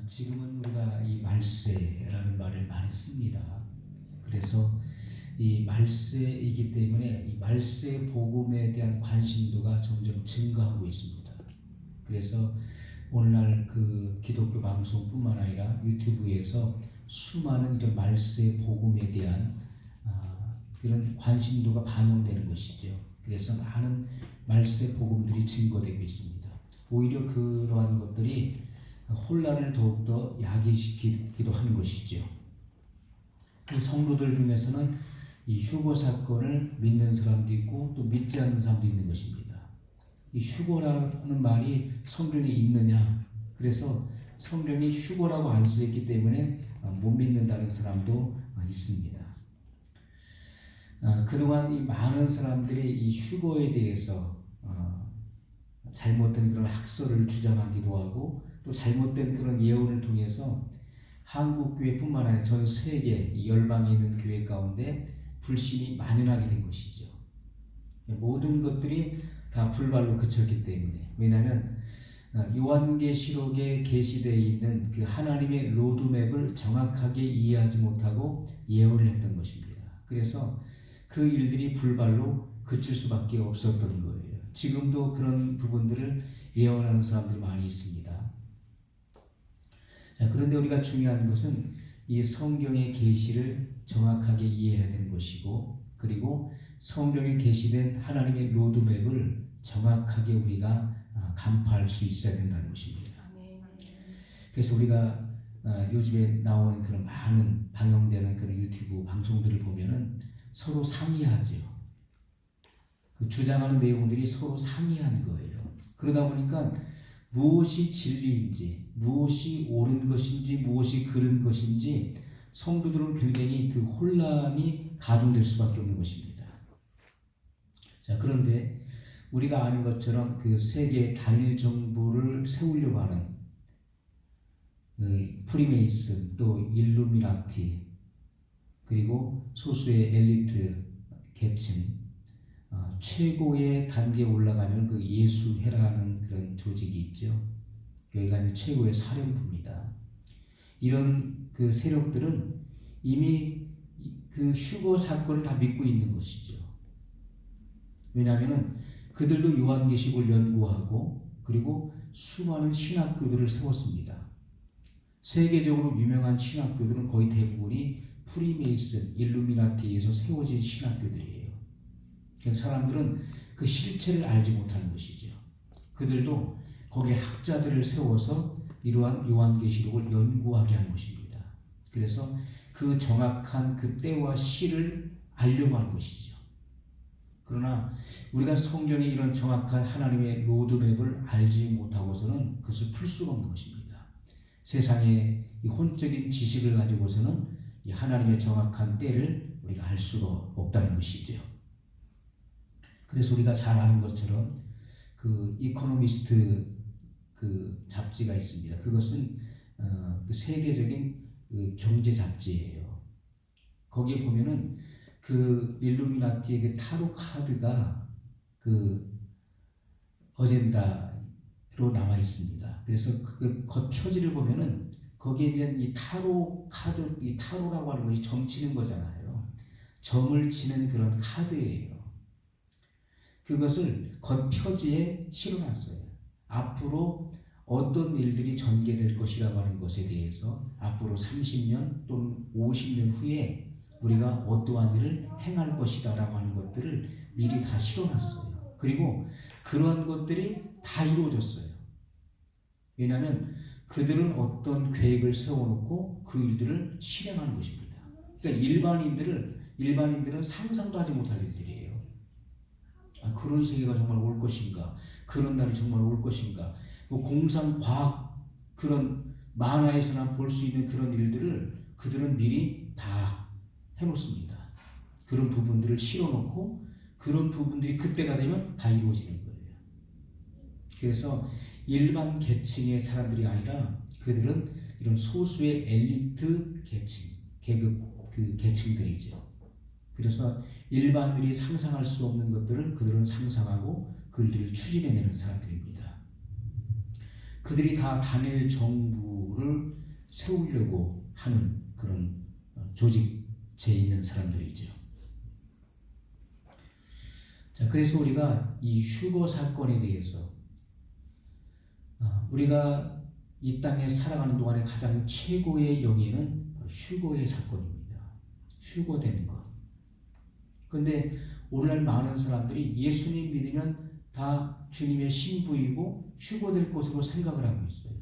지금은 우리가 이 말세라는 말을 많이 씁니다. 그래서 이 말세이기 때문에 이 말세 복음에 대한 관심도가 점점 증가하고 있습니다. 그래서 오늘날 그 기독교 방송뿐만 아니라 유튜브에서 수많은 이런 말세 복음에 대한 그런 관심도가 반영되는 것이죠. 그래서 많은 말세 복음들이 증거되고 있습니다. 오히려 그러한 것들이 혼란을 더욱더 야기시키기도 하는 것이죠. 이 성도들 중에서는 이 휴거 사건을 믿는 사람도 있고 또 믿지 않는 사람도 있는 것입니다. 이 휴거라는 말이 성경에 있느냐? 그래서 성경이 휴거라고 안 쓰였기 때문에 못 믿는다는 사람도 있습니다. 그동안 이 많은 사람들이 이 휴거에 대해서 잘못된 그런 학설을 주장하기도 하고 또 잘못된 그런 예언을 통해서 한국 교회뿐만 아니라 전 세계 열방에 있는 교회 가운데 불신이 만연하게 된 것이죠. 모든 것들이 다 불발로 그쳤기 때문에. 왜냐하면 요한계시록에 게시되어 있는 그 하나님의 로드맵을 정확하게 이해하지 못하고 예언을 했던 것입니다. 그래서 그 일들이 불발로 그칠 수밖에 없었던 거예요. 지금도 그런 부분들을 예언하는 사람들이 많이 있습니다. 자, 그런데 우리가 중요한 것은 이 성경의 계시를 정확하게 이해해야 되는 것이고, 그리고 성경에 게시된 하나님의 로드맵을 정확하게 우리가 간파할 수 있어야 된다는 것입니다. 그래서 우리가 요즘에 나오는 그런 많은 방영되는 그런 유튜브 방송들을 보면은 서로 상의하죠. 그 주장하는 내용들이 서로 상의하는 거예요. 그러다 보니까 무엇이 진리인지, 무엇이 옳은 것인지, 무엇이 그른 것인지 성도들은 굉장히 그 혼란이 가중될 수밖에 없는 것입니다. 자, 그런데 우리가 아는 것처럼 그 세계 단일 정부를 세우려고 하는 프리메이슨, 또 일루미나티, 그리고 소수의 엘리트 계층, 최고의 단계에 올라가면 그 예수회라는 그런 조직이 있죠. 여기가 이제 최고의 사령부입니다. 이런 그 세력들은 이미 그 휴거 사건을 다 믿고 있는 것이죠. 왜냐하면 그들도 요한계시록을 연구하고 그리고 수많은 신학교들을 세웠습니다. 세계적으로 유명한 신학교들은 거의 대부분이 프리메이슨, 일루미나티에서 세워진 신학교들이에요. 사람들은 그 실체를 알지 못하는 것이죠. 그들도 거기에 학자들을 세워서 이러한 요한계시록을 연구하게 한 것입니다. 그래서 그 정확한 그 때와 시를 알려고 한 것이죠. 그러나 우리가 성경에 이런 정확한 하나님의 로드맵을 알지 못하고서는 그것을 풀 수가 없는 것입니다. 세상의 이 혼적인 지식을 가지고서는 이 하나님의 정확한 때를 우리가 알 수가 없다는 것이죠. 그래서 우리가 잘 아는 것처럼 그 이코노미스트 그 잡지가 있습니다. 그것은 그 세계적인 그 경제 잡지예요. 거기에 보면은 그 일루미나티의 그 타로 카드가 그 어젠다로 나와 있습니다. 그래서 그 겉 표지를 보면은 거기에 이제 이 타로 카드, 이 타로라고 하는 것이 점 치는 거잖아요. 점을 치는 그런 카드예요. 그것을 겉표지에 실어놨어요. 앞으로 어떤 일들이 전개될 것이라고 하는 것에 대해서 앞으로 30년 또는 50년 후에 우리가 어떠한 일을 행할 것이다 라고 하는 것들을 미리 다 실어놨어요. 그리고 그러한 것들이 다 이루어졌어요. 왜냐하면 그들은 어떤 계획을 세워놓고 그 일들을 실행하는 것입니다. 그러니까 일반인들은 상상도 하지 못할 일들이에요. 그런 세계가 정말 올 것인가? 그런 날이 정말 올 것인가? 뭐 공상과학 그런 만화에서나 볼 수 있는 그런 일들을 그들은 미리 다 해놓습니다. 그런 부분들을 실어놓고 그런 부분들이 그때가 되면 다 이루어지는 거예요. 그래서 일반 계층의 사람들이 아니라 그들은 이런 소수의 엘리트 계층, 계급 그 계층들이죠. 그래서 일반인들이 상상할 수 없는 것들을 그들은 상상하고 그 일들을 추진해내는 사람들입니다. 그들이 다 단일 정부 교회를 세우려고 하는 그런 조직체에 있는 사람들이죠. 자, 그래서 우리가 이 휴거 사건에 대해서 우리가 이 땅에 살아가는 동안에 가장 최고의 영예는 바로 휴거의 사건입니다. 휴거되는 것. 그런데 오늘날 많은 사람들이 예수님 믿으면 다 주님의 신부이고 휴거될 것으로 생각을 하고 있어요.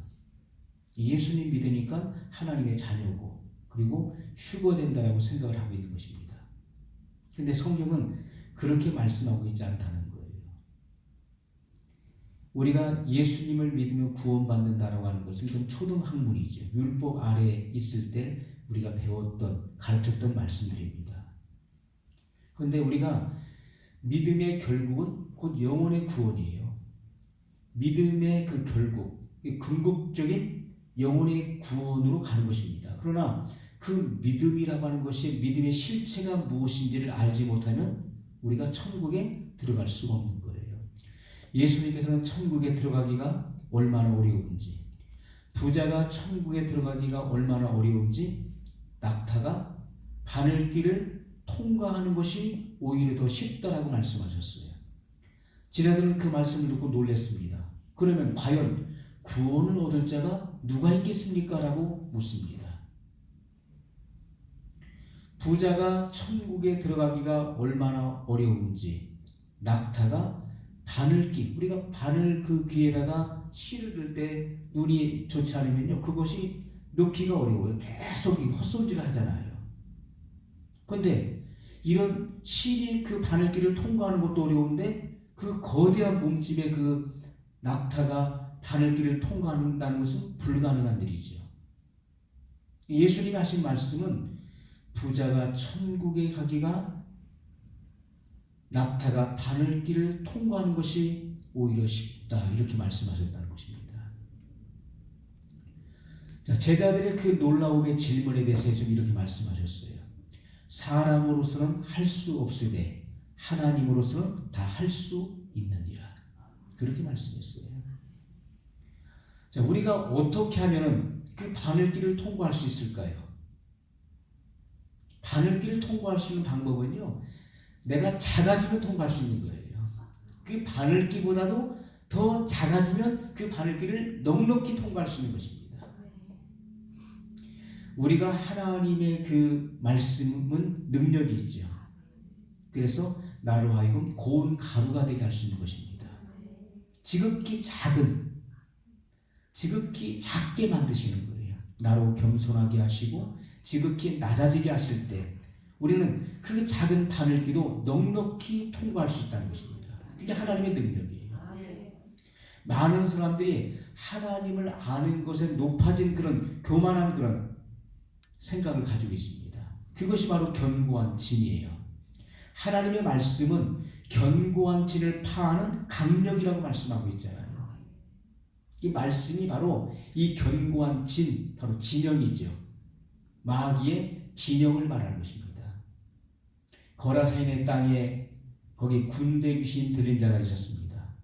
예수님 믿으니까 하나님의 자녀고 그리고 휴거된다라고 생각을 하고 있는 것입니다. 그런데 성경은 그렇게 말씀하고 있지 않다는 거예요. 우리가 예수님을 믿으며 구원받는다라고 하는 것은 좀 초등학문이죠. 율법 아래에 있을 때 우리가 배웠던, 가르쳤던 말씀들입니다. 그런데 우리가 믿음의 결국은 곧 영혼의 구원이에요. 믿음의 그 결국, 궁극적인 영혼의 구원으로 가는 것입니다. 그러나 그 믿음이라고 하는 것이 믿음의 실체가 무엇인지를 알지 못하면 우리가 천국에 들어갈 수가 없는 거예요. 예수님께서는 천국에 들어가기가 얼마나 어려운지, 부자가 천국에 들어가기가 얼마나 어려운지, 낙타가 바늘길을 통과하는 것이 오히려 더 쉽다라고 말씀하셨어요. 제자들은 그 말씀을 듣고 놀랐습니다. 그러면 과연 구원을 얻을 자가 누가 있겠습니까? 라고 묻습니다. 부자가 천국에 들어가기가 얼마나 어려운지, 낙타가 바늘길, 우리가 바늘 그 귀에다가 실을 넣을 때 눈이 좋지 않으면요, 그것이 놓기가 어려워요. 계속 헛손질을 하잖아요. 그런데 이런 실이 그 바늘길을 통과하는 것도 어려운데 그 거대한 몸집의 그 낙타가 바늘길을 통과한다는 것은 불가능한 일이죠. 예수님이 하신 말씀은 부자가 천국에 가기가 낙타가 바늘길을 통과하는 것이 오히려 쉽다, 이렇게 말씀하셨다는 것입니다. 자, 제자들의 그 놀라움의 질문에 대해서 좀 이렇게 말씀하셨어요. 사람으로서는 할 수 없으되 하나님으로서는 다 할 수 있느니라, 그렇게 말씀했어요. 자, 우리가 어떻게 하면은 그 바늘길을 통과할 수 있을까요? 바늘길을 통과할 수 있는 방법은요, 내가 작아지면 통과할 수 있는 거예요. 그 바늘길보다도 더 작아지면 그 바늘길을 넉넉히 통과할 수 있는 것입니다. 우리가 하나님의 그 말씀은 능력이 있죠. 그래서 나로 하여금 고운 가루가 되게 할 수 있는 것입니다. 지극히 작게 만드시는 거예요. 나로 겸손하게 하시고 지극히 낮아지게 하실 때 우리는 그 작은 바늘길도 넉넉히 통과할 수 있다는 것입니다. 그게 하나님의 능력이에요. 많은 사람들이 하나님을 아는 것에 높아진 그런 교만한 그런 생각을 가지고 있습니다. 그것이 바로 견고한 진이에요. 하나님의 말씀은 견고한 진을 파하는 강력이라고 말씀하고 있잖아요. 이 말씀이 바로 이 견고한 진, 바로 진영이죠. 마귀의 진영을 말하는 것입니다. 거라사인의 땅에 거기 군대 귀신 들린 자가 있었습니다.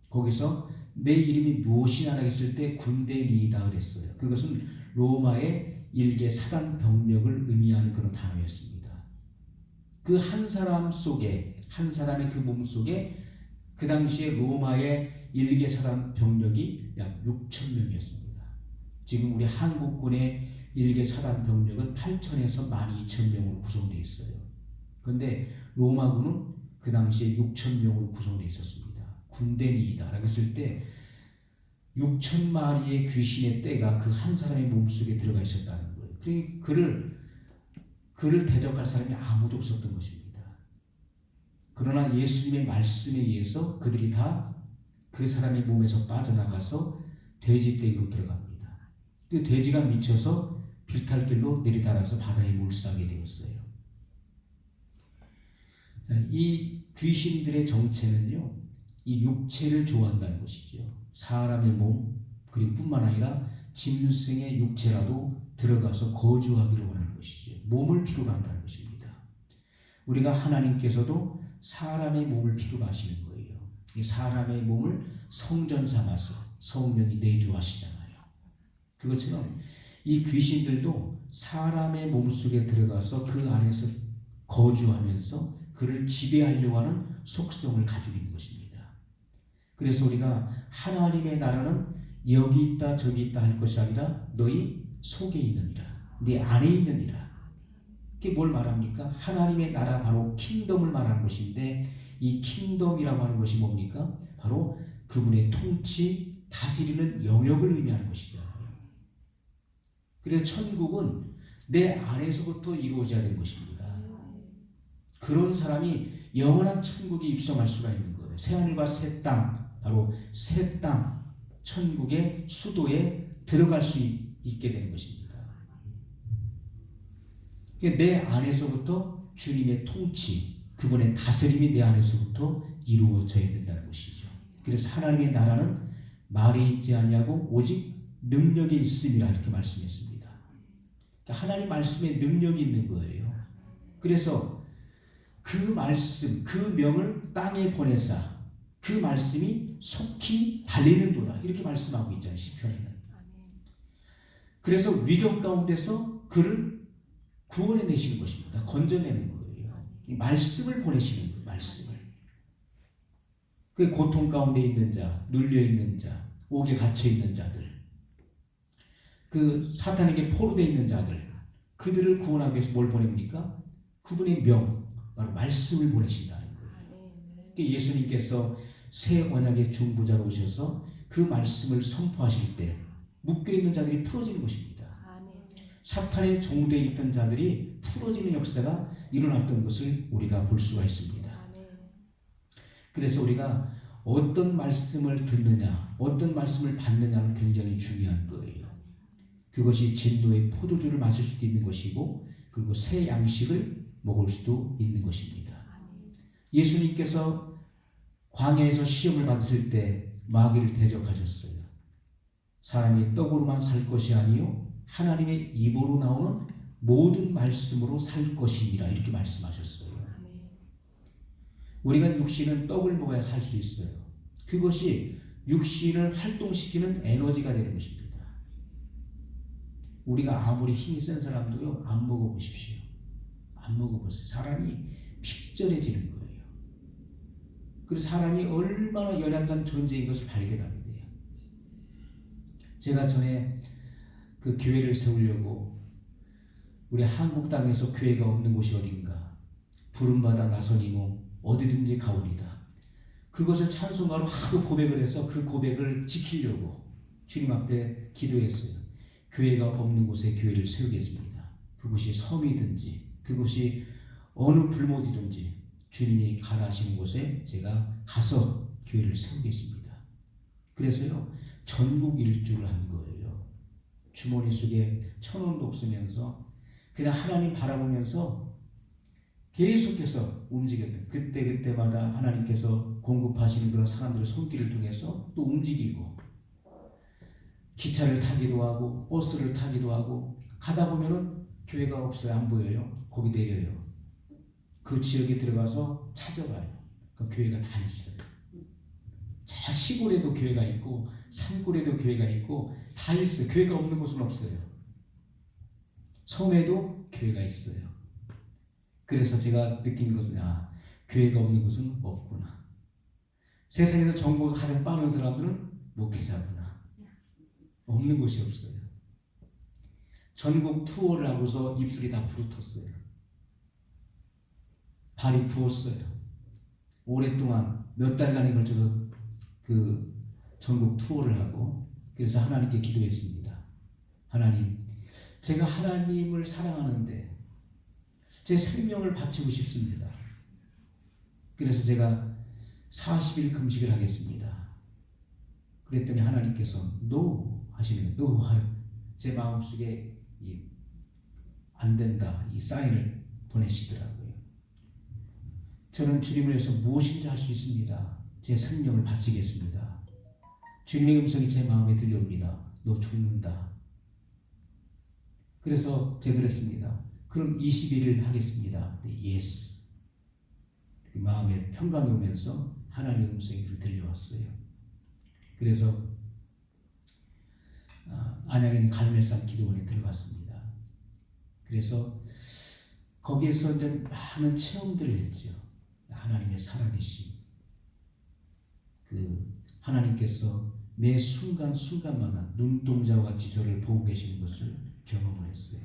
거기서 내 이름이 무엇이냐 했을 때 군대리이다 그랬어요. 그것은 로마의 일개 사단 병력을 의미하는 그런 단어였습니다. 그 한 사람 속에, 한 사람의 그 몸 속에 그 당시에 로마의 일개 사단 병력이 약 6천 명이었습니다. 지금 우리 한국군의 일개 사단 병력은 8천에서 12,000명으로 구성되어 있어요. 그런데 로마군은 그 당시에 6천 명으로 구성되어 있었습니다. 군대니이다라고 했을 때 6천 마리의 귀신의 떼가 그 한 사람의 몸속에 들어가 있었다는 거예요. 그러니까 그를 대적할 사람이 아무도 없었던 것입니다. 그러나 예수님의 말씀에 의해서 그들이 다 그 사람의 몸에서 빠져나가서 돼지 떼기로 들어갑니다. 그 돼지가 미쳐서 빌탈길로 내리달아서 바다에 몰수하게 되었어요. 이 귀신들의 정체는요, 이 육체를 좋아한다는 것이죠. 사람의 몸, 그리고 뿐만 아니라 짐승의 육체라도 들어가서 거주하기를 원하는 것이죠. 몸을 필요로 한다는 것입니다. 우리가 하나님께서도 사람의 몸을 필요로 하시는 거예요. 이 사람의 몸을 성전 삼아서 성령이 내주하시잖아요. 그것처럼 이 귀신들도 사람의 몸속에 들어가서 그 안에서 거주하면서 그를 지배하려고 하는 속성을 가지고 있는 것입니다. 그래서 우리가 하나님의 나라는 여기 있다 저기 있다 할 것이 아니라 너희 속에 있느니라, 네 안에 있느니라. 이게 뭘 말합니까? 하나님의 나라, 바로 킹덤을 말하는 것인데, 이 킹덤이라고 하는 것이 뭡니까? 바로 그분의 통치, 다스리는 영역을 의미하는 것이잖아요. 그래서 천국은 내 안에서부터 이루어져야 되는 것입니다. 그런 사람이 영원한 천국에 입성할 수가 있는 거예요. 새하늘과 새 땅, 바로 새 땅, 천국의 수도에 들어갈 수 있게 되는 것입니다. 내 안에서부터 주님의 통치, 그분의 다스림이 내 안에서부터 이루어져야 된다는 것이죠. 그래서 하나님의 나라는 말에 있지 아니하고 오직 능력에 있음이라 이렇게 말씀했습니다. 하나님 말씀에 능력이 있는 거예요. 그래서 그 말씀, 그 명을 땅에 보내사 그 말씀이 속히 달리는도다 이렇게 말씀하고 있잖아요. 시편에는. 그래서 위경 가운데서 그를 구원해내시는 것입니다. 건져내는 거예요. 이 말씀을 보내시는 거예요. 말씀을. 그 고통 가운데 있는 자, 눌려있는 자, 옥에 갇혀있는 자들, 그 사탄에게 포로되어 있는 자들, 그들을 구원하기 위해서 뭘 보냅니까? 그분의 명, 바로 말씀을 보내신다는 거예요. 예수님께서 새 언약의 중보자로 오셔서 그 말씀을 선포하실 때 묶여있는 자들이 풀어지는 것입니다. 사탄의 종되어 있던 자들이 풀어지는 역사가 일어났던 것을 우리가 볼 수가 있습니다. 그래서 우리가 어떤 말씀을 듣느냐, 어떤 말씀을 받느냐는 굉장히 중요한 거예요. 그것이 진노의 포도주를 마실 수도 있는 것이고, 그리고 새 양식을 먹을 수도 있는 것입니다. 예수님께서 광야에서 시험을 받으실 때 마귀를 대적하셨어요. 사람이 떡으로만 살 것이 아니요 하나님의 입으로 나오는 모든 말씀으로 살 것이니라 이렇게 말씀하셨어요. 우리가 육신은 떡을 먹어야 살 수 있어요. 그것이 육신을 활동시키는 에너지가 되는 것입니다. 우리가 아무리 힘이 센 사람도요, 안 먹어보십시오. 안 먹어보세요. 사람이 핍절해지는 거예요. 그래서 사람이 얼마나 연약한 존재인 것을 발견하게 돼요. 제가 전에 그 교회를 세우려고 우리 한국 땅에서 교회가 없는 곳이 어딘가, 부름받아 나서니모 어디든지 가오리다. 그것을 찬송가로 하도 고백을 해서 그 고백을 지키려고 주님 앞에 기도했어요. 교회가 없는 곳에 교회를 세우겠습니다. 그곳이 섬이든지 그곳이 어느 불모지든지 주님이 가라 하시는 곳에 제가 가서 교회를 세우겠습니다. 그래서요, 전국 일주를 한 거예요. 주머니 속에 1,000원도 없으면서 그냥 하나님 바라보면서 계속해서 움직였던, 그때마다 하나님께서 공급하시는 그런 사람들의 손길을 통해서 또 움직이고, 기차를 타기도 하고 버스를 타기도 하고, 가다 보면은 교회가 없어요. 안 보여요. 거기 내려요. 그 지역에 들어가서 찾아봐요. 그 교회가 다 있어요. 저 시골에도 교회가 있고 산골에도 교회가 있고 다 있어요. 교회가 없는 곳은 없어요. 섬에도 교회가 있어요. 그래서 제가 느낀 것은, 교회가 없는 곳은 없구나. 세상에서 정보가 가장 빠른 사람들은 목회자구나. 없는 곳이 없어요. 전국 투어를 하고서 입술이 다 부르텄어요. 발이 부었어요. 오랫동안 몇 달간에 걸쳐서 그 전국 투어를 하고, 그래서 하나님께 기도했습니다. 하나님, 제가 하나님을 사랑하는데 제 생명을 바치고 싶습니다. 그래서 제가 40일 금식을 하겠습니다. 그랬더니 하나님께서 노 하시는 거예요. 제 마음속에 안 된다, 이 사인을 보내시더라고요. 저는 주님을 위해서 무엇인지 할 수 있습니다. 제 생명을 바치겠습니다. 주님의 음성이 제 마음에 들려옵니다. 너 죽는다. 그래서 제가 그랬습니다. 그럼 21일 하겠습니다. 네, 예스. 마음에 평강이 오면서 하나님의 음성이 들려왔어요. 그래서 안양에 있는 갈멜산 기도원에 들어갔습니다. 그래서 거기에서 이제 많은 체험들을 했죠. 하나님의 살아계심, 하나님께서 매 순간순간마다 눈동자와 같이 저를 보고 계시는 것을 경험을 했어요.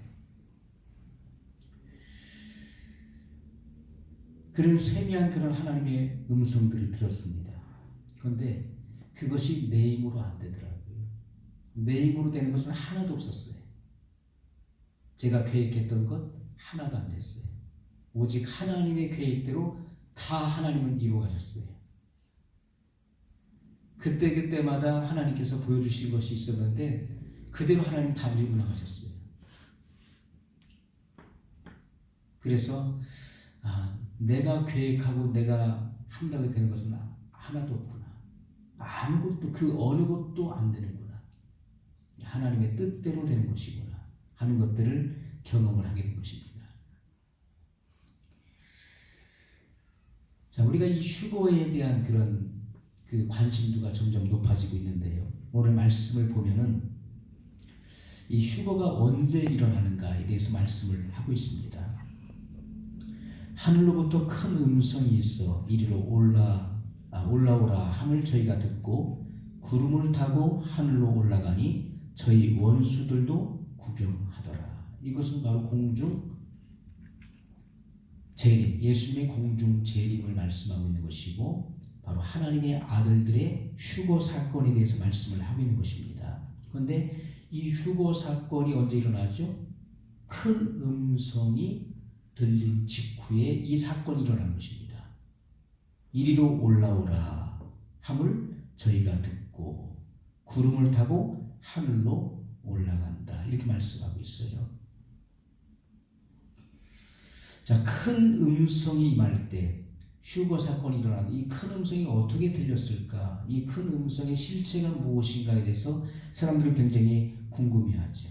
그런 세미한 그런 하나님의 음성들을 들었습니다. 그런데 그것이 내 힘으로 안 되더라고요. 내 힘으로 되는 것은 하나도 없었어요. 제가 계획했던 것 하나도 안 됐어요. 오직 하나님의 계획대로 다 하나님은 이루어가셨어요. 그때마다 하나님께서 보여주신 것이 있었는데 그대로 하나님 다 밀고 나가셨어요. 그래서 내가 계획하고 내가 한다고 되는 것은 하나도 없구나. 아무것도 그 어느 것도 안 되는구나. 하나님의 뜻대로 되는 것이구나 하는 것들을 경험을 하게 된 것입니다. 자, 우리가 이 휴거에 대한 그런 관심도가 점점 높아지고 있는데요. 오늘 말씀을 보면은 이 휴거가 언제 일어나는가에 대해서 말씀을 하고 있습니다. 하늘로부터 큰 음성이 있어 이리로 올라오라 함을 저희가 듣고 구름을 타고 하늘로 올라가니 저희 원수들도 구경하더라. 이것은 바로 공중 재림, 예수님의 공중 재림을 말씀하고 있는 것이고 바로 하나님의 아들들의 휴거 사건에 대해서 말씀을 하고 있는 것입니다. 그런데 이 휴거 사건이 언제 일어나죠? 큰 음성이 들린 직후에 이 사건이 일어나는 것입니다. 이리로 올라오라 함을 저희가 듣고 구름을 타고 하늘로 올라간다. 이렇게 말씀하고 있어요. 자, 큰 음성이 임할 때 휴거 사건이 일어나는 이 큰 음성이 어떻게 들렸을까? 이 큰 음성의 실체가 무엇인가에 대해서 사람들이 굉장히 궁금해하죠.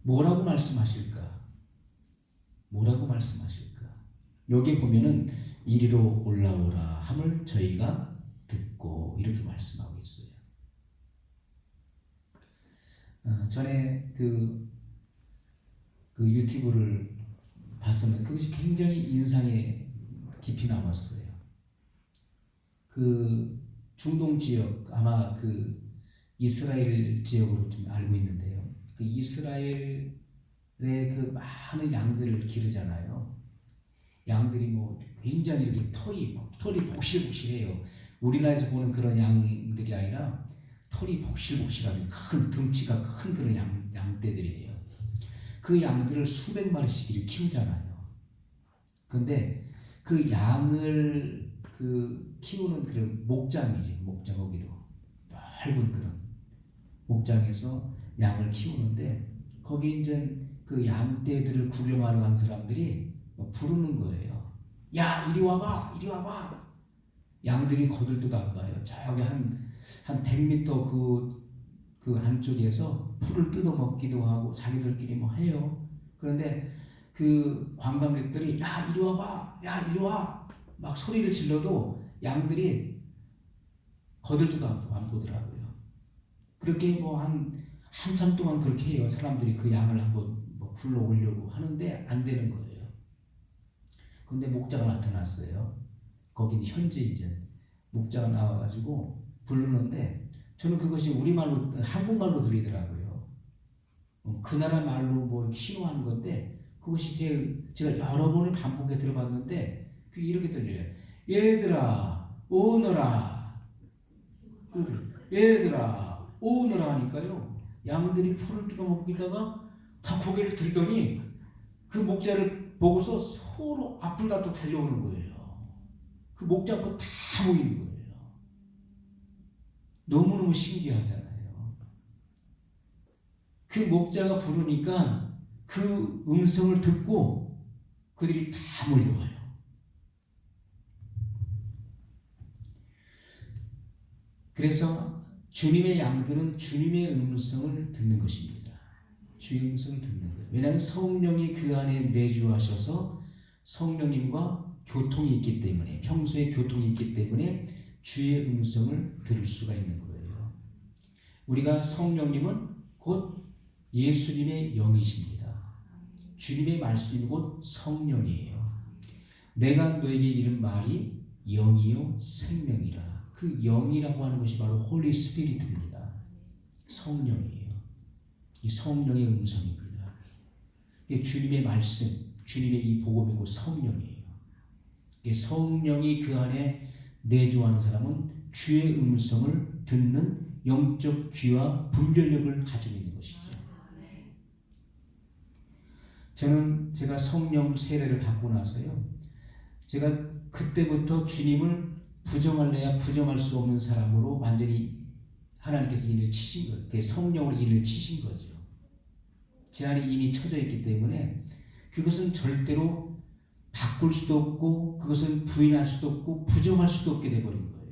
뭐라고 말씀하실까? 뭐라고 말씀하실까? 여기 보면은 이리로 올라오라 함을 저희가 듣고 이렇게 말씀하고 있어요. 전에 그 유튜브를 봤었는데 그것이 굉장히 인상에 깊이 남았어요. 중동 지역, 아마 이스라엘 지역으로 좀 알고 있는데요. 이스라엘의 많은 양들을 기르잖아요. 양들이 굉장히 이렇게 털이 복실복실해요. 우리나라에서 보는 그런 양들이 아니라 털이 복실복실하고 큰 덩치가 큰 그런 양떼들이에요. 그 양들을 수백 마리씩 이렇게 키우잖아요. 그런데 그 양을 키우는 그런 목장이지, 거기도 넓은 그런 목장에서 양을 키우는데 거기 이제 그 양떼들을 구경하러 간 사람들이 부르는 거예요. 야, 이리 와봐, 이리 와봐. 양들이 거들떠도 안 봐요. 저기 한 100m 그 안쪽에서 풀을 뜯어먹기도 하고 자기들끼리 해요. 그런데 그 관광객들이 야, 이리 와봐, 야, 이리 와 막 소리를 질러도 양들이 거들떠도 안 보더라고요. 그렇게 한참 동안 그렇게 해요. 사람들이 그 양을 한번 불러오려고 하는데 안 되는 거예요. 그런데 목자가 나타났어요. 거긴 현지 이제 목자가 나와가지고 부르는데 저는 그것이 우리말로, 한국말로 들리더라고요. 그 나라 말로 신호하는 건데 그것이 제가 여러 번을 반복해 들어봤는데 그게 이렇게 들려요. 얘들아 오너라. 얘들아 오너라 하니까요. 양들이 풀을 뜯어먹기다가 다 고개를 들더니 그 목자를 보고서 서로 앞을 다투 달려오는 거예요. 그 목자 앞에 다 모이는 거예요. 너무너무 신기하잖아요. 그 목자가 부르니까 그 음성을 듣고 그들이 다 몰려와요. 그래서 주님의 양들은 주님의 음성을 듣는 것입니다. 주의 음성을 듣는 거예요. 왜냐하면 성령이 그 안에 내주하셔서 성령님과 교통이 있기 때문에, 평소에 교통이 있기 때문에 주의 음성을 들을 수가 있는 거예요. 우리가 성령님은 곧 예수님의 영이십니다. 주님의 말씀이 곧 성령이에요. 내가 너에게 이른 말이 영이요 생명이라. 그 영이라고 하는 것이 바로 홀리 스피릿입니다. 성령이에요. 이 성령의 음성입니다. 이게 주님의 말씀, 주님의 이 복음이고 성령이에요. 성령이 그 안에 내주하는 사람은 주의 음성을 듣는 영적 귀와 분별력을 가지고 있는 것이죠. 저는 제가 성령 세례를 받고 나서요, 제가 그때부터 주님을 부정할래야 부정할 수 없는 사람으로 완전히 하나님께서 인을 치신 거예요. 성령으로 인을 치신 거죠. 제 안에 인이 쳐져 있기 때문에 그것은 절대로 바꿀 수도 없고 그것은 부인할 수도 없고 부정할 수도 없게 돼버린 거예요.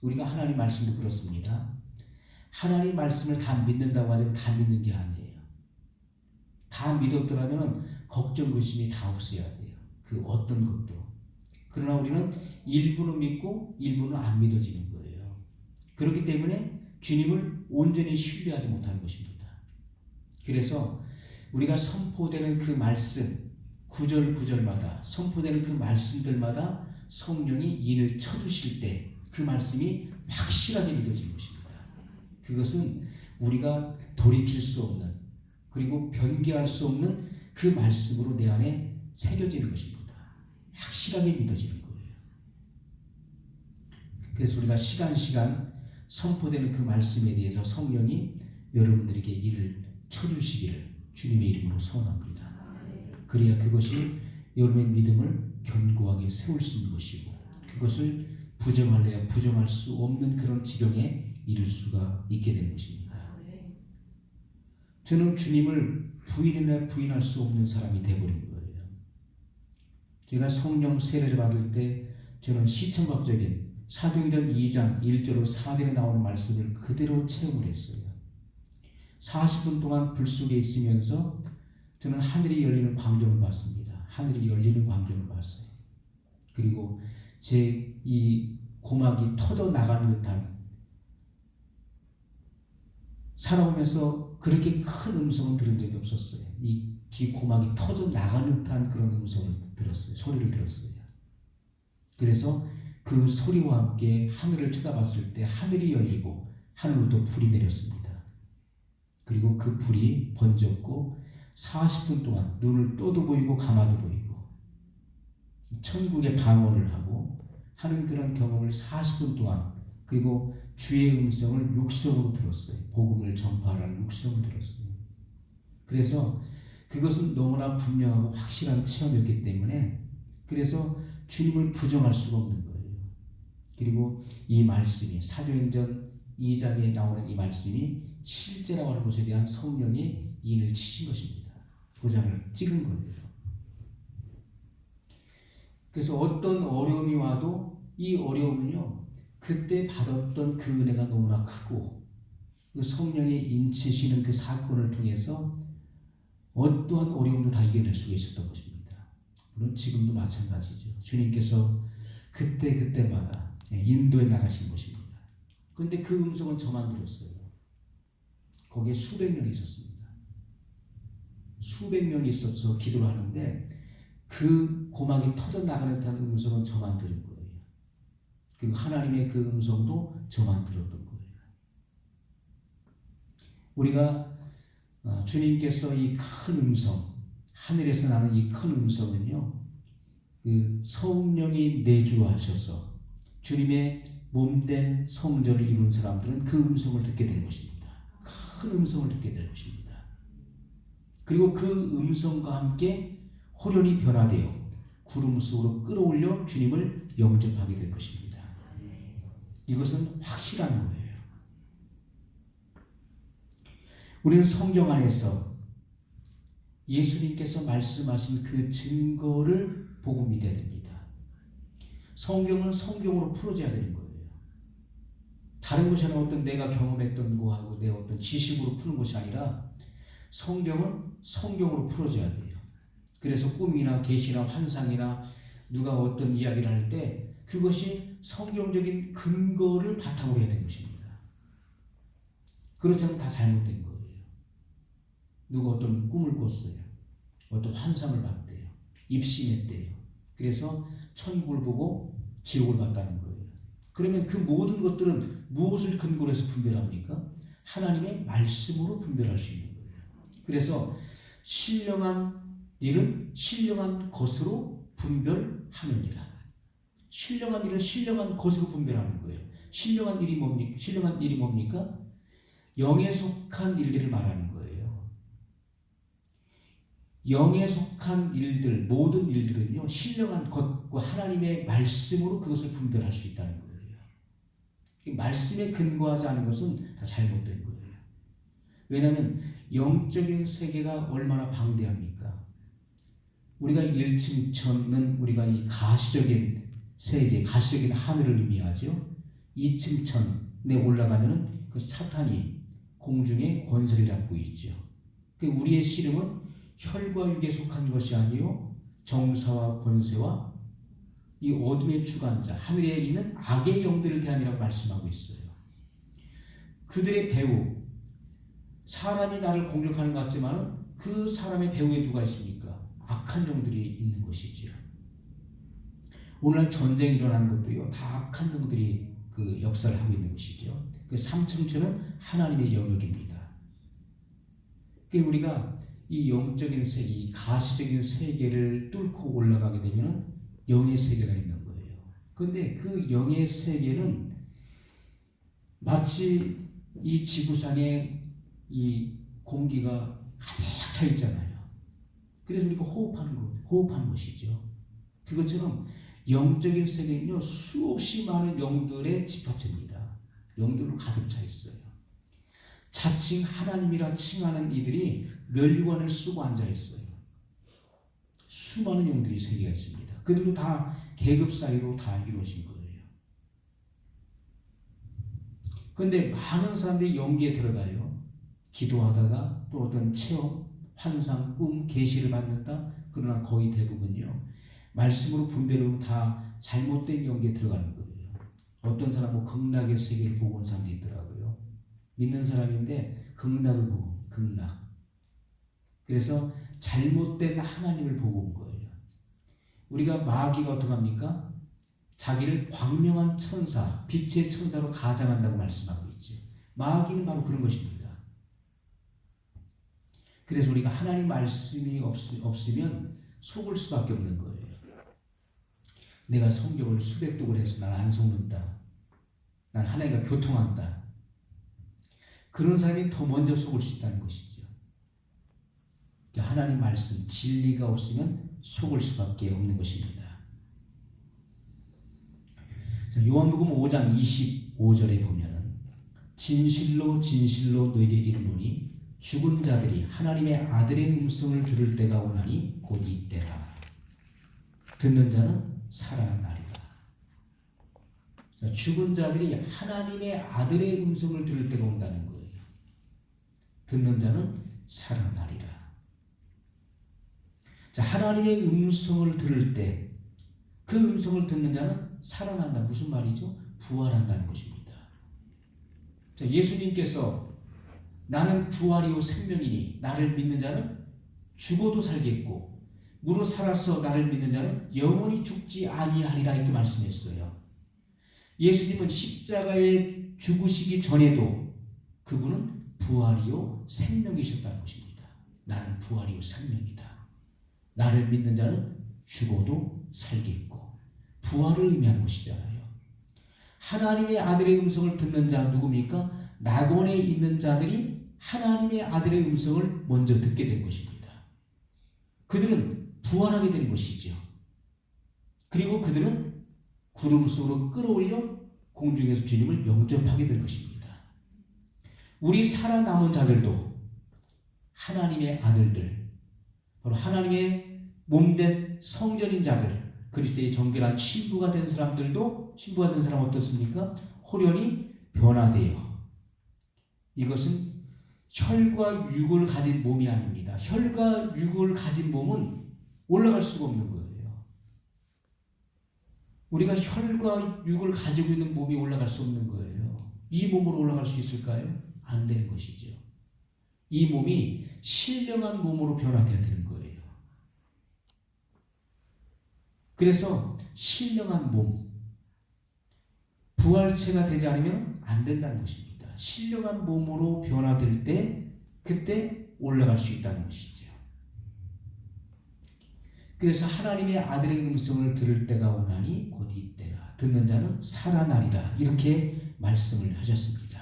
우리가 하나님 말씀도 그렇습니다. 하나님 말씀을 다 믿는다고 하지만 다 믿는 게 아니에요. 다 믿었더라면 걱정 근심이 다 없어야 돼요. 그 어떤 것도. 그러나 우리는 일부는 믿고 일부는 안 믿어지는 거예요. 그렇기 때문에 주님을 온전히 신뢰하지 못하는 것입니다. 그래서 우리가 선포되는 그 말씀, 구절 구절마다 선포되는 그 말씀들마다 성령이 인을 쳐주실 때 그 말씀이 확실하게 믿어지는 것입니다. 그것은 우리가 돌이킬 수 없는, 그리고 변개할 수 없는 그 말씀으로 내 안에 새겨지는 것입니다. 확실하게 믿어지는 거예요. 그래서 우리가 시간 선포되는 그 말씀에 대해서 성령이 여러분들에게 이를 쳐주시기를 주님의 이름으로 소원합니다. 그래야 그것이 여러분의 믿음을 견고하게 세울 수 있는 것이고, 그것을 부정할래야 부정할 수 없는 그런 지경에 이를 수가 있게 되는 것입니다. 저는 주님을 부인해야 부인할 수 없는 사람이 되어버린 거예요. 제가 성령 세례를 받을 때 저는 시청각적인 사도행전 2장 1절로 4절에 나오는 말씀을 그대로 체험을 했어요. 40분 동안 불 속에 있으면서 저는 하늘이 열리는 광경을 봤습니다. 하늘이 열리는 광경을 봤어요. 그리고 제 이 고막이 터져 나가는 듯한, 살아오면서 그렇게 큰 음성은 들은 적이 없었어요. 이 고막이 터져 나가는 듯한 그런 음성을 들었어요. 소리를 들었어요. 그래서 그 소리와 함께 하늘을 쳐다봤을 때 하늘이 열리고 하늘로부터 불이 내렸습니다. 그리고 그 불이 번졌고 40분 동안 눈을 떠도 보이고 감아도 보이고 천국의 방언을 하고 하는 그런 경험을 40분 동안, 그리고 주의 음성을 육성으로 들었어요. 복음을 전파하라는 육성을 들었어요. 그래서 그것은 너무나 분명하고 확실한 체험이었기 때문에 그래서 주님을 부정할 수가 없는 거예요. 그리고 이 말씀이 사도행전 2장에 나오는 이 말씀이 실제라고 하는 것에 대한 성령이 인을 치신 것입니다. 도장을 찍은 거예요. 그래서 어떤 어려움이 와도 이 어려움은요, 그때 받았던 그 은혜가 너무나 크고 그 성령의 인치시는 그 사건을 통해서 어떠한 어려움도 다 이겨낼 수가 있었던 것입니다. 물론 지금도 마찬가지죠. 주님께서 그때마다 인도에 나가신 것입니다. 그런데 그 음성은 저만 들었어요. 거기에 수백 명이 있었습니다. 수백 명이 있어서 기도를 하는데 그 고막이 터져 나가는 듯한 음성은 저만 들은 거예요. 그리고 하나님의 그 음성도 저만 들었던 거예요. 우리가 주님께서 이 큰 음성, 하늘에서 나는 이 큰 음성은요, 그 성령이 내주하셔서 주님의 몸된 성전을 이룬 사람들은 그 음성을 듣게 될 것입니다. 큰 음성을 듣게 될 것입니다. 그리고 그 음성과 함께 호련히 변화되어 구름 속으로 끌어올려 주님을 영접하게 될 것입니다. 이것은 확실한 거예요. 우리는 성경 안에서 예수님께서 말씀하신 그 증거를 보고 믿어야 됩니다. 성경은 성경으로 풀어져야 되는 거예요. 다른 것이 아니라 어떤 내가 경험했던 거하고 내 어떤 지식으로 푸는 것이 아니라 성경은 성경으로 풀어져야 돼요. 그래서 꿈이나 계시나 환상이나 누가 어떤 이야기를 할 때 그것이 성경적인 근거를 바탕으로 해야 되는 것입니다. 그렇지 않으면 다 잘못된 거예요. 누가 어떤 꿈을 꿨어요. 어떤 환상을 봤대요. 입신했대요. 그래서 천국을 보고 지옥을 봤다는 거예요. 그러면 그 모든 것들은 무엇을 근거로 해서 분별합니까? 하나님의 말씀으로 분별할 수 있는 거예요. 그래서 신령한 일은 신령한 것으로 분별하느니라. 신령한 일은 신령한 것으로 분별하는 거예요. 신령한 일이 뭡니까? 신령한 일이 뭡니까? 영에 속한 일들을 말하는 거예요. 영에 속한 일들, 모든 일들은요, 신령한 것과 하나님의 말씀으로 그것을 분별할 수 있다는 거예요. 말씀에 근거하지 않은 것은 다 잘못된 거예요. 왜냐하면 영적인 세계가 얼마나 방대합니까? 우리가 1층 천은 우리가 이 가시적인 세계, 가시적인 하늘을 의미하죠. 2층 천에 올라가면 그 사탄이 공중에 권세를 잡고 있죠. 우리의 씨름은 혈과 육에 속한 것이 아니요 정사와 권세와 이 어둠의 주관자, 하늘에 있는 악의 영들을 대함이라고 말씀하고 있어요. 그들의 배후, 사람이 나를 공격하는 것 같지만 그 사람의 배후에 누가 있습니까? 악한 영들이 있는 것이지요. 오늘날 전쟁이 일어나는 것도요, 다 악한 영들이 그 역사를 하고 있는 것이죠. 그 3층천은 하나님의 영역입니다. 우리가 이 영적인 세계, 이 가시적인 세계를 뚫고 올라가게 되면 영의 세계가 있는 거예요. 그런데 그 영의 세계는 마치 이 지구상에 이 공기가 가득 차 있잖아요. 그래서 우리가 호흡하는 것이죠. 그것처럼 영적인 세계는요, 수없이 많은 영들의 집합체입니다. 영들로 가득 차 있어요. 자칭 하나님이라 칭하는 이들이 멸류관을 쓰고 앉아 있어요. 수많은 영들이 세계가 있습니다. 그들도 다 계급 사이로 다 이루어진 거예요. 그런데 많은 사람들이 영계에 들어가요. 기도하다가 또 어떤 체험, 환상, 꿈, 계시를 받는다. 그러나 거의 대부분요, 말씀으로 분별하면 다 잘못된 영계에 들어가는 거예요. 어떤 사람은 극락의 세계를 보고 온 사람도 있더라고요. 믿는 사람인데 극락을 보고, 극락. 그래서 잘못된 하나님을 보고 온 거예요. 우리가 마귀가 어떻게 합니까? 자기를 광명한 천사, 빛의 천사로 가장한다고 말씀하고 있죠. 마귀는 바로 그런 것입니다. 그래서 우리가 하나님 말씀이 없으면 속을 수밖에 없는 거예요. 내가 성경을 수백 독을 해서 난 안 속는다. 난 하나님과 교통한다. 그런 사람이 더 먼저 속을 수 있다는 것이죠. 하나님 말씀, 진리가 없으면 속을 수밖에 없는 것입니다. 요한복음 5장 25절에 보면은 진실로 진실로 너에게 이르노니 죽은 자들이 하나님의 아들의 음성을 들을 때가 오나니 곧 이때라. 듣는 자는 살아나리라. 죽은 자들이 하나님의 아들의 음성을 들을 때가 온다는 거예요. 듣는 자는 살아나리라. 하나님의 음성을 들을 때 그 음성을 듣는 자는 살아난다. 무슨 말이죠? 부활한다는 것입니다. 예수님께서 나는 부활이요 생명이니 나를 믿는 자는 죽어도 살겠고 무릇 살아서 나를 믿는 자는 영원히 죽지 아니하리라 이렇게 말씀했어요. 예수님은 십자가에 죽으시기 전에도 그분은 부활이요 생명이셨다는 것입니다. 나는 부활이요 생명이다. 나를 믿는 자는 죽어도 살겠고 부활을 의미하는 것이잖아요. 하나님의 아들의 음성을 듣는 자 누굽니까? 낙원에 있는 자들이 하나님의 아들의 음성을 먼저 듣게 된 것입니다. 그들은 부활하게 된 것이죠. 그리고 그들은 구름 속으로 끌어올려 공중에서 주님을 영접하게 될 것입니다. 우리 살아남은 자들도 하나님의 아들들, 바로 하나님의 몸된 성전인 자들, 그리스도의 정결한 신부가 된 사람들도, 신부가 된 사람 어떻습니까? 호련히 변화되어. 이것은 혈과 육을 가진 몸이 아닙니다. 혈과 육을 가진 몸은 올라갈 수가 없는 거예요. 우리가 혈과 육을 가지고 있는 몸이 올라갈 수 없는 거예요. 이 몸으로 올라갈 수 있을까요? 안 되는 것이죠. 이 몸이 신령한 몸으로 변화되어야 되는 거예요. 그래서 신령한 몸, 부활체가 되지 않으면 안 된다는 것입니다. 신령한 몸으로 변화될 때 그때 올라갈 수 있다는 것이죠. 그래서 하나님의 아들의 음성을 들을 때가 오나니 곧 이때라. 듣는 자는 살아나리라. 이렇게 말씀을 하셨습니다.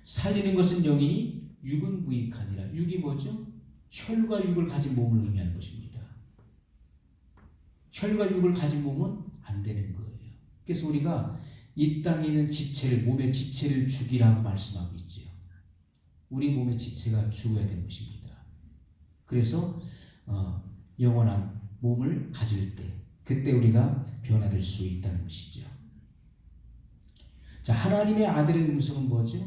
살리는 것은 영이니 육은 무익하니라. 육이 뭐죠? 혈과 육을 가진 몸을 의미하는 것입니다. 혈과 육을 가진 몸은 안 되는 거예요. 그래서 우리가 이 땅에 있는 지체를, 몸의 지체를 죽이라고 말씀하고 있죠. 우리 몸의 지체가 죽어야 되는 것입니다. 그래서 영원한 몸을 가질 때 그때 우리가 변화될 수 있다는 것이죠. 자, 하나님의 아들의 음성은 뭐죠?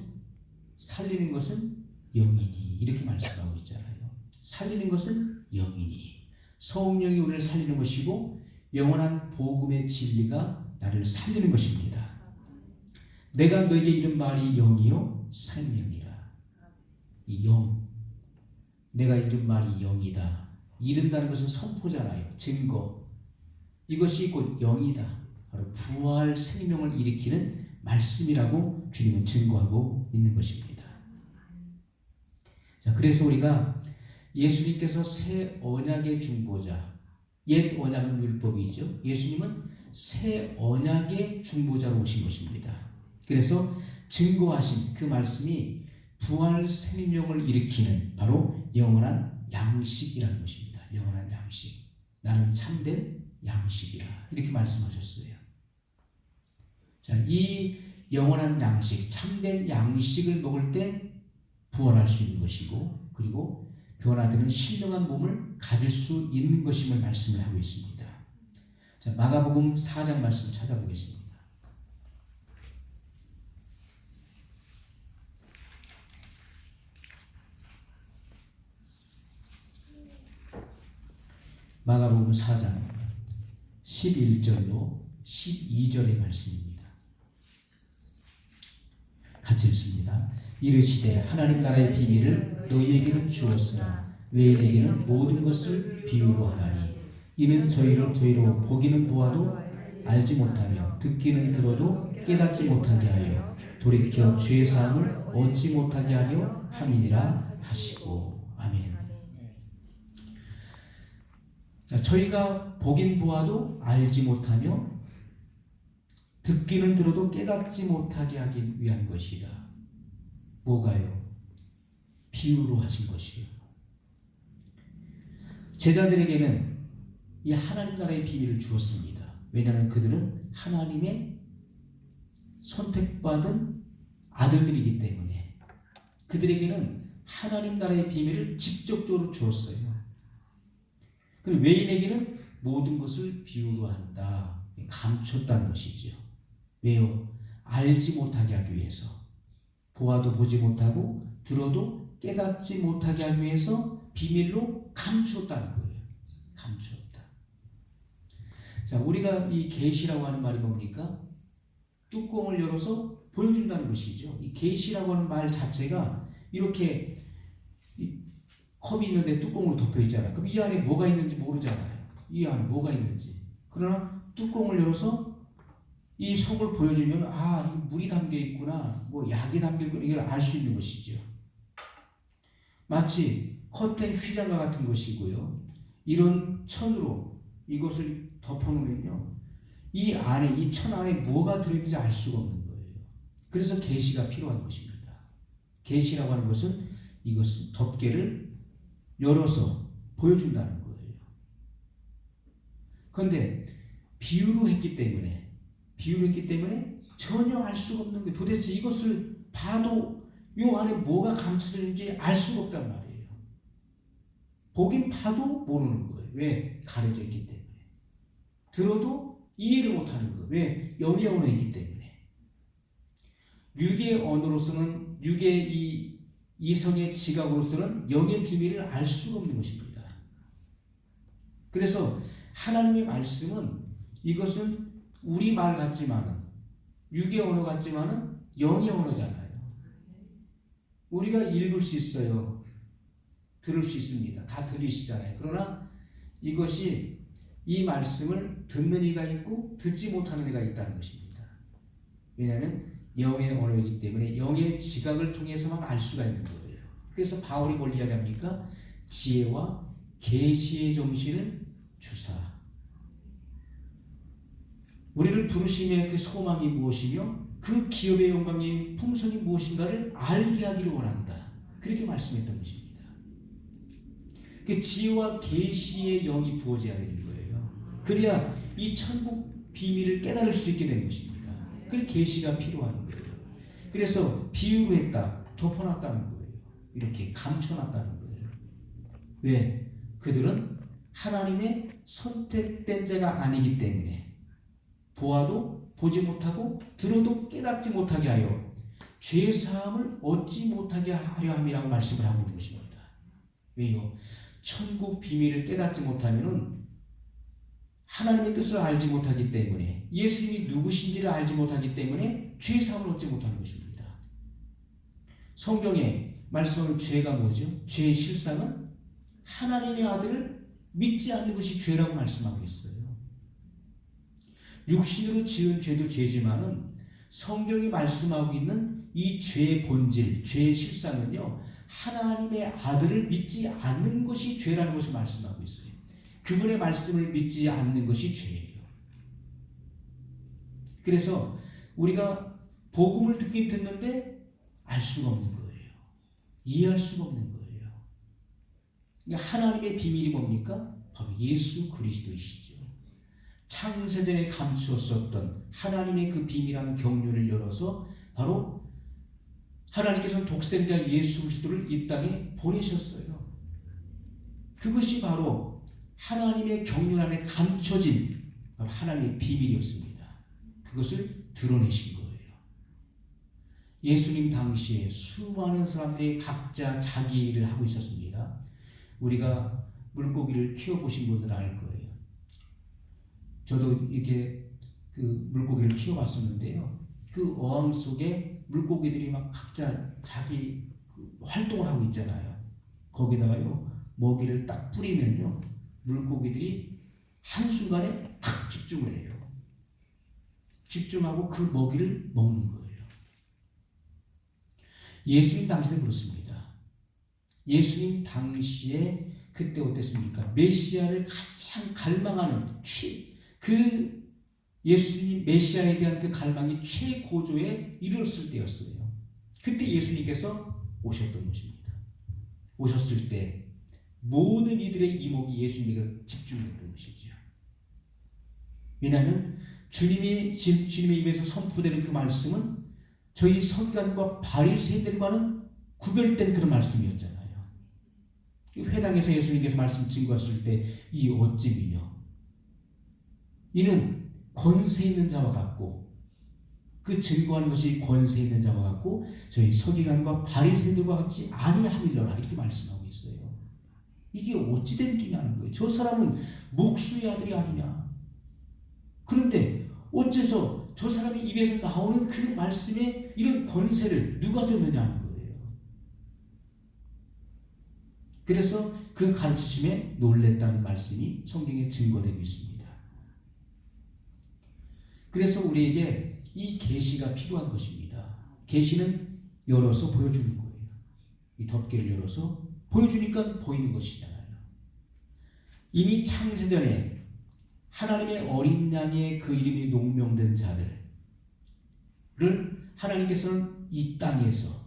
살리는 것은 영이니, 이렇게 말씀하고 있잖아요. 살리는 것은 영이니, 성령이 우리를 살리는 것이고 영원한 복음의 진리가 나를 살리는 것입니다. 내가 너에게 이른 말이 영이요 생명이라. 이 영, 내가 이른 말이 영이다. 이른다는 것은 선포잖아요. 증거. 이것이 곧 영이다. 바로 부활 생명을 일으키는 말씀이라고 주님은 증거하고 있는 것입니다. 자, 그래서 우리가 예수님께서 새 언약의 중보자, 옛 언약은 율법이죠. 예수님은 새 언약의 중보자로 오신 것입니다. 그래서 증거하신 그 말씀이 부활 생명을 일으키는 바로 영원한 양식이라는 것입니다. 영원한 양식. 나는 참된 양식이라. 이렇게 말씀하셨어요. 자, 이 영원한 양식, 참된 양식을 먹을 때 부활할 수 있는 것이고, 그리고 변화되는 신령한 몸을 가질 수 있는 것임을 말씀을 하고 있습니다. 자, 마가복음 4장 말씀 찾아보겠습니다. 마가복음 4장 11절로 12절의 말씀입니다. 같이 읽습니다. 이르시되 하나님 나라의 비밀을 너희에게는 주었으나 외인에게는 모든 것을 비유로 하나니 이는 저희로 보기는 보아도 알지 못하며 듣기는 들어도 깨닫지 못하게 하여 돌이켜 주의 사함을 얻지 못하게 하려 함이니라 하시고. 아멘. 자, 저희가 보긴 보아도 알지 못하며 듣기는 들어도 깨닫지 못하게 하기 위한 것이다. 뭐가요? 비유로 하신 것이요. 제자들에게는 이 하나님 나라의 비밀을 주었습니다. 왜냐하면 그들은 하나님의 선택받은 아들들이기 때문에 그들에게는 하나님 나라의 비밀을 직접적으로 주었어요. 그럼 외인에게는 모든 것을 비유로 한다. 감췄다는 것이죠. 왜요? 알지 못하게 하기 위해서. 보아도 보지 못하고 들어도 깨닫지 못하게 하기 위해서 비밀로 감췄다는 거예요. 감췄다. 자, 우리가 이 계시라고 하는 말이 뭡니까? 뚜껑을 열어서 보여준다는 것이죠. 이 계시라고 하는 말 자체가 이렇게 컵이 있는데 뚜껑으로 덮여 있잖아요. 그럼 이 안에 뭐가 있는지 모르잖아요. 이 안에 뭐가 있는지. 그러나 뚜껑을 열어서 이 속을 보여주면 이 물이 담겨 있구나, 뭐 약이 담겨 있구나, 이걸 알 수 있는 것이죠. 마치 커튼 휘장과 같은 것이고요. 이런 천으로 이것을 덮어놓으면요, 이 안에, 이 천 안에 뭐가 들어있는지 알 수가 없는 거예요. 그래서 계시가 필요한 것입니다. 계시라고 하는 것은 이것은 덮개를 열어서 보여준다는 거예요. 그런데 비유로 했기 때문에 전혀 알 수가 없는 거예요. 도대체 이것을 봐도 이 안에 뭐가 감춰져 있는지 알 수가 없단 말이에요. 보긴 봐도 모르는 거예요. 왜? 가려져 있기 때문에. 들어도 이해를 못하는 거예요. 왜? 영의 언어이기 때문에. 육의 언어로서는, 육의 이 이성의 지각으로서는 영의 비밀을 알 수가 없는 것입니다. 그래서 하나님의 말씀은 이것은 우리 말 같지만은, 육의 언어 같지만은 영의 언어잖아요. 우리가 읽을 수 있어요. 들을 수 있습니다. 다 들리시잖아요. 그러나 이것이, 이 말씀을 듣는 이가 있고 듣지 못하는 이가 있다는 것입니다. 왜냐하면 영의 언어이기 때문에 영의 지각을 통해서만 알 수가 있는 거예요. 그래서 바울이 뭘 이야기합니까? 지혜와 계시의 정신을 주사. 우리를 부르심의 그 소망이 무엇이며 그 기업의 영광의 풍성이 무엇인가를 알게 하기를 원한다. 그렇게 말씀했던 것입니다. 그 지혜와 계시의 영이 부어져야 되는 거예요. 그래야 이 천국 비밀을 깨달을 수 있게 되는 것입니다. 그 계시가 필요한 거예요. 그래서 비유로 했다, 덮어놨다는 거예요. 이렇게 감춰놨다는 거예요. 왜? 그들은 하나님의 선택된 자가 아니기 때문에 보아도 보지 못하고 들어도 깨닫지 못하게 하여 죄사함을 얻지 못하게 하려 함이라고 말씀을 하고 있는 것입니다. 왜요? 천국 비밀을 깨닫지 못하면은 하나님의 뜻을 알지 못하기 때문에, 예수님이 누구신지를 알지 못하기 때문에 죄사함을 얻지 못하는 것입니다. 성경에 말씀하는 죄가 뭐죠? 죄의 실상은 하나님의 아들을 믿지 않는 것이 죄라고 말씀하고 있어요. 육신으로 지은 죄도 죄지만은 성경이 말씀하고 있는 이 죄의 본질, 죄의 실상은요, 하나님의 아들을 믿지 않는 것이 죄라는 것을 말씀하고 있어요. 그분의 말씀을 믿지 않는 것이 죄예요. 그래서 우리가 복음을 듣긴 듣는데 알 수가 없는 거예요. 이해할 수가 없는 거예요. 그러니까 하나님의 비밀이 뭡니까? 바로 예수 그리스도이시죠. 창세전에 감추었었던 하나님의 그 비밀한 경륜을 열어서 바로 하나님께서는 독생자 예수 그리스도를 이 땅에 보내셨어요. 그것이 바로 하나님의 경륜 안에 감춰진 바로 하나님의 비밀이었습니다. 그것을 드러내신 거예요. 예수님 당시에 수많은 사람들이 각자 자기 일을 하고 있었습니다. 우리가 물고기를 키워보신 분들은 알 거예요. 저도 이렇게 그 물고기를 키워봤었는데요. 그 어항 속에 물고기들이 막 각자 자기 그 활동을 하고 있잖아요. 거기다가요, 먹이를 딱 뿌리면요, 물고기들이 한순간에 탁 집중을 해요. 집중하고 그 먹이를 먹는 거예요. 예수님 당시에 그렇습니다. 예수님 당시에 그때 어땠습니까? 메시아를 가장 갈망하는 그 예수님 메시아에 대한 그 갈망이 최고조에 이르렀을 때였어요. 그때 예수님께서 오셨던 것입니다. 오셨을 때 모든 이들의 이목이 예수님에게 집중했던 것이죠. 왜냐하면 주님의 입에서 선포되는 그 말씀은 저희 서기관과 바리새인들과는 구별된 그런 말씀이었잖아요. 회당에서 예수님께서 말씀 증거하실 때 이 어찌미뇨, 이는 권세 있는 자와 같고, 그 증거하는 것이 권세 있는 자와 같고 저희 서기관과 바리새인들과 같이 아니함이려라, 이렇게 말씀하고 있어요. 이게 어찌 된 일이냐는 거예요. 저 사람은 목수의 아들이 아니냐. 그런데 어째서 저 사람의 입에서 나오는 그 말씀에 이런 권세를 누가 줬느냐는 거예요. 그래서 그 가르치심에 놀랬다는 말씀이 성경에 증거되고 있습니다. 그래서 우리에게 이 계시가 필요한 것입니다. 계시는 열어서 보여주는 거예요. 이 덮개를 열어서 보여주니까 보이는 것이잖아요. 이미 창세전에 하나님의 어린 양의 그 이름이 농명된 자들을 하나님께서는 이 땅에서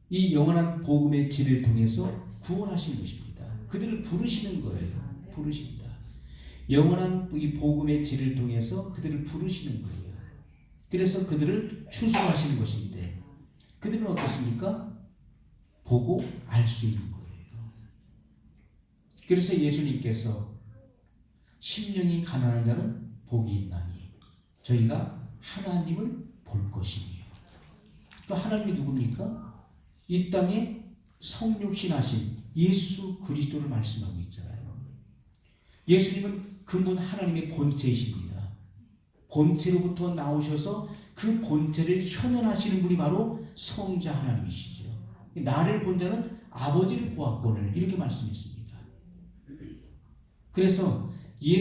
이 영원한 복음의 진리를 통해서 구원하시는 것입니다. 그들을 부르시는 거예요. 부르십니다. 영원한 이 복음의 진리를 통해서 그들을 부르시는 거예요. 그래서 그들을 추수하시는 것인데, 그들은 어떻습니까? 보고 알 수 있는 거예요. 그래서 예수님께서 심령이 가난한 자는 복이 있나니 저희가 하나님을 볼 것이니요. 또 하나님이 누굽니까? 이 땅에 성육신 하신 예수 그리스도를 말씀하고 있잖아요. 예수님은 근본 하나님의 본체이십니다. 본체로부터 나오셔서 그 본체를 현현하시는 분이 바로 성자 하나님이시죠. 나를 본 자는 아버지를 보았거늘 이렇게 말씀했습니다. 그래서 예수